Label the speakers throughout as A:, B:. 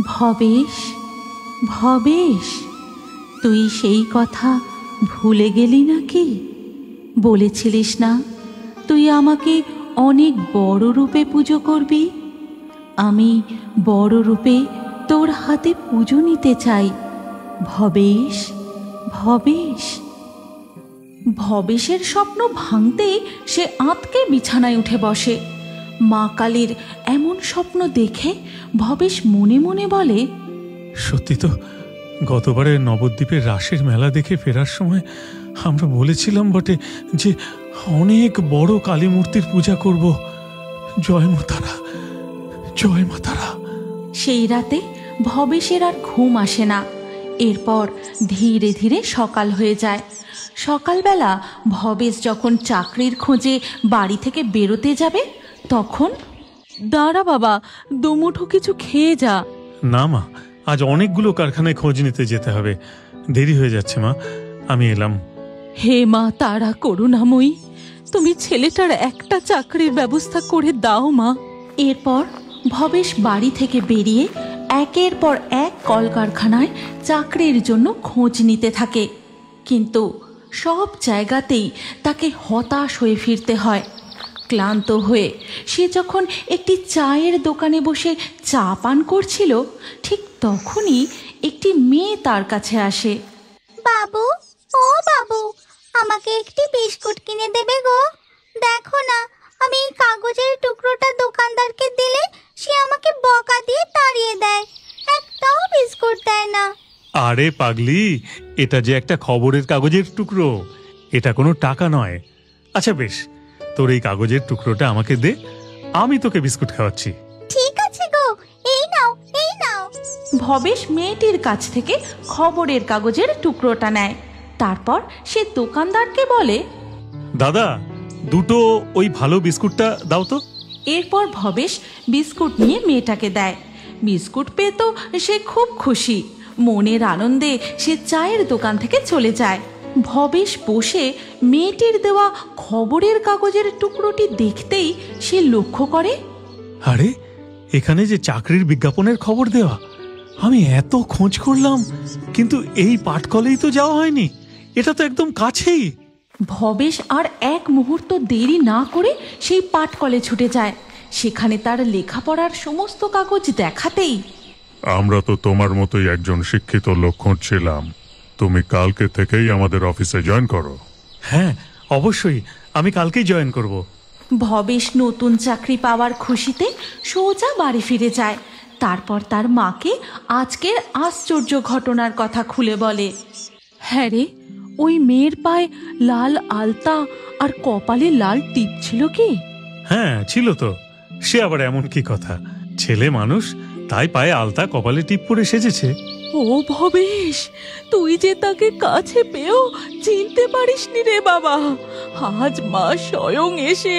A: ভবেশ, ভবেশ, তুই সেই কথা ভুলে গেলি নাকি? বলেছিলিস না তুই আমাকে অনেক বড় রূপে পুজো করবি। আমি বড় রূপে তোর হাতে পুজো নিতে চাই। ভবেশ, ভবেশ। ভবেশের স্বপ্ন ভাঙতেই সে আঁতকে বিছানায় উঠে বসে। মা কালীর এমন স্বপ্ন দেখে ভবেশ মনে মনে বলে,
B: সত্যি তো, গতবারে নবদ্বীপের রাসের মেলা দেখে ফেরার সময় আমরা বলেছিলাম বটে যে অনেক বড় কালী মূর্তির পূজা করব। জয় মা তারা, জয় মা তারা।
A: সেই রাতে ভবেশের আর ঘুম আসে না। এরপর ধীরে ধীরে সকাল হয়ে যায়। সকালবেলা ভবেশ যখন চাকরির খোঁজে বাড়ি থেকে বেরোতে যাবে তখন, দাঁড়া বাবা, দুমুঠো কিছু খেয়ে যা।
B: না মা, আজ অনেকগুলো কারখানায় খোঁজ নিতে যেতে হবে, দেরি হয়ে যাচ্ছে মা, আমি এলাম।
A: হে মা তারা করুণাময়ী, তুমি ছেলেটার একটা চাকরির ব্যবস্থা করে দাও মা। এরপর ভবেশ বাড়ি থেকে বেরিয়ে একের পর এক কলকারখানায় চাকরির জন্য খোঁজ নিতে থাকে, কিন্তু সব জায়গাতেই তাকে হতাশ হয়ে ফিরতে হয়। ক্লান্ত হয়ে সে যখন একটি চায়ের দোকানে বসে চা পান করছিল, ঠিক তখনই একটি মেয়ে তার কাছে আসে।
C: বাবু, ও বাবু, আমাকে একটি বিস্কুট কিনে দেবে গো? দেখো না, আমি এই কাগজের টুকরোটা দোকানদারকে দিলে সে আমাকে বকা দিয়ে তাড়িয়ে দেয়, একটাও বিস্কুট দেয় না।
B: আরে পাগলি, এটা যে একটা খবরের কাগজের টুকরো, এটা কোনো টাকা নয়। আচ্ছা বেশ, তোর এই কাগজের টুকরোটা আমাকে দে, আমি তোকে বিস্কুট খাওয়াচ্ছি।
C: ঠিক আছে গো, এই নাও, এই নাও।
A: ভবেশ মেয়েটির কাছ থেকে খবরের কাগজের টুকরোটা নেয়। তারপর সে দোকানদারকে বলে,
B: দাদা, দুটো ওই ভালো বিস্কুটটা দাও তো।
A: এরপর ভবেশ বিস্কুট নিয়ে মেয়েটাকে দেয়। বিস্কুট পেয়ে তো সে খুব খুশি। মনের আনন্দে সে চায়ের দোকান থেকে চলে যায়। ভবেশ বসে মেয়েটির দেওয়া খবরের কাগজের টুকরোটি দেখতেই সে লক্ষ্য করে,
B: আরে এখানে যে চাকরির বিজ্ঞাপনের খবর দেওয়া, আমি এত খোঁজ করলাম কিন্তু এই পাটকলেই তো যাওয়া হয়নি, এটা তো একদম কাছেই।
A: ভবেশ আর এক মুহূর্ত দেরি না করে সেই পাটকলে ছুটে যায়। সেখানে তার লেখাপড়ার সমস্ত কাগজ দেখাতেই,
D: আমরা তো তোমার মতোই একজন শিক্ষিত লোক খুঁজছিলাম, তুমি কালকে থেকেই আমাদের অফিসে জয়েন করো।
B: হ্যাঁ অবশ্যই, আমি কালকেই জয়েন করব।
A: ভবেশ নতুন চাকরি পাওয়ার খুশিতে সোজা বাড়ি ফিরে যায়। তারপর তার মাকে আজকের আশ্চর্য ঘটনার কথা খুলে বলে। হ্যাঁ রে, ওই মেয়ের পায়ে লাল আলতা আর কপালে লাল টিপ ছিল কি?
B: হ্যাঁ ছিল তো, সে আবার এমন কি কথা, ছেলে মানুষ তাই পায়ে আলতা কপালে টিপ পরে সেজেছে।
A: ও ভবেশ, তুই যে তাকে কাছে পেয়েও চিনতে পারিসনি রে বাবা। আজ মা স্বয়ং এসে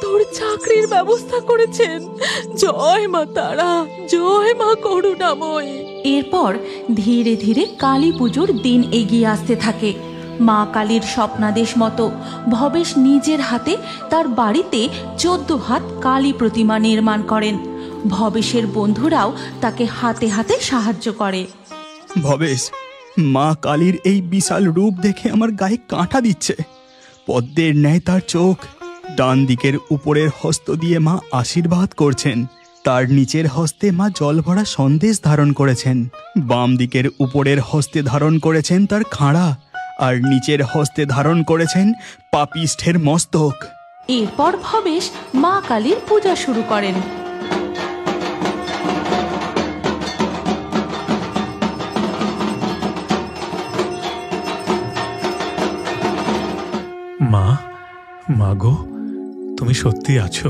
A: তোর চাকরির ব্যবস্থা করেছেন। জয় মা তারা, জয় মা করুণাময়ী। এরপর ধীরে ধীরে কালী পুজোর দিন এগিয়ে আসতে থাকে। মা কালীর স্বপ্নাদেশ মতো ভবেশ নিজের হাতে তার বাড়িতে 14 হাত কালী প্রতিমা নির্মাণ করেন। ভবেশের বন্ধুরাও তাকে হাতে হাতে সাহায্য করে।
E: ভবেশ, মা কালীর এই বিশাল রূপ দেখে আমার গায়ে কাঁটা দিচ্ছে। পদ্মের ন্যায় তার চোখ, ডান দিকের উপরের হস্ত দিয়ে মা আশীর্বাদ করছেন, তার নিচের হস্তে মা জল ভরা সন্দেশ ধারণ করেছেন, বাম দিকের উপরের হস্তে ধারণ করেছেন তার খাঁড়া, আর নিচের হস্তে ধারণ করেছেন পাপিষ্ঠের মস্তক।
A: এরপর ভবেশ মা কালীর পূজা শুরু করেন।
B: মা, মা গো, তুমি সত্যি আছো।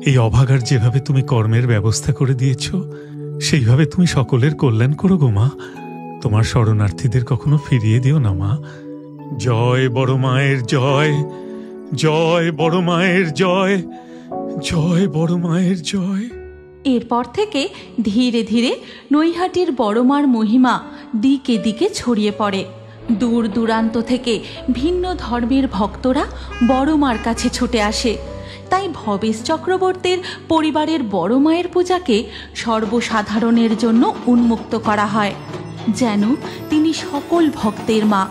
B: এই অভাগার যেভাবে তুমি কর্মের ব্যবস্থা করে দিয়েছ, সেইভাবে তুমি সকলের কল্যাণ করো গো মা। তোমার শরণার্থীদের কখনো ফিরিয়ে দিও না মা। জয় বড় মায়ের জয়, জয় বড় মায়ের জয়, জয় বড় মায়ের জয়।
A: এরপর থেকে ধীরে ধীরে নৈহাটির বড়মার মহিমা দিকে দিকে ছড়িয়ে পড়ে। দূর দূরান্ত থেকে ভিন্ন ধর্মের ভক্তরা বড়মার কাছে ছুটে আসে। তাই ভবেশ চক্রবর্তীর পরিবারের বড় মায়ের পূজাকে সর্বসাধারণের জন্য উন্মুক্ত করা হয়, যেন তিনি সকল ভক্তের মা।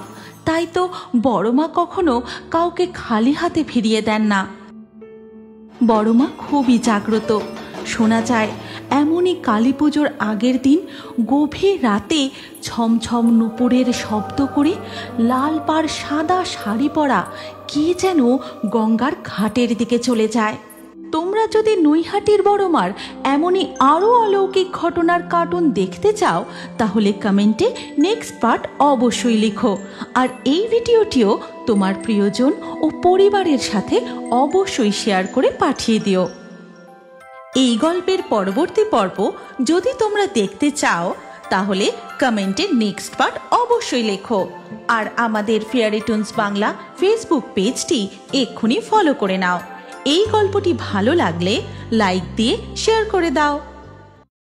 A: তাই তো বড় মা কখনো কাউকে খালি হাতে ফিরিয়ে দেন না। বড় মা খুবই জাগ্রত। শোনা যায় এমনই কালী পুজোর আগের দিন গভীর রাতে ছমছম নুপুরের শব্দ করে লাল পাড় সাদা শাড়ি পরা কে যেন গঙ্গার ঘাটের দিকে চলে যায়। তোমরা যদি নৈহাটির বড়মার এমনই আরও অলৌকিক ঘটনার কার্টুন দেখতে চাও তাহলে কমেন্টে নেক্সট পার্ট অবশ্যই লিখো। আর এই ভিডিওটিও তোমার প্রিয়জন ও পরিবারের সাথে অবশ্যই শেয়ার করে পাঠিয়ে দিও। এই গল্পের পরবর্তী পর্ব যদি তোমরা দেখতে চাও তাহলে কমেন্টে নেক্সট পার্ট অবশ্যই লেখো। আর আমাদের ফেয়ারি টুনস বাংলা ফেসবুক পেজটি এক্ষুনি ফলো করে নাও। এই গল্পটি ভালো লাগলে লাইক দিয়ে শেয়ার করে দাও।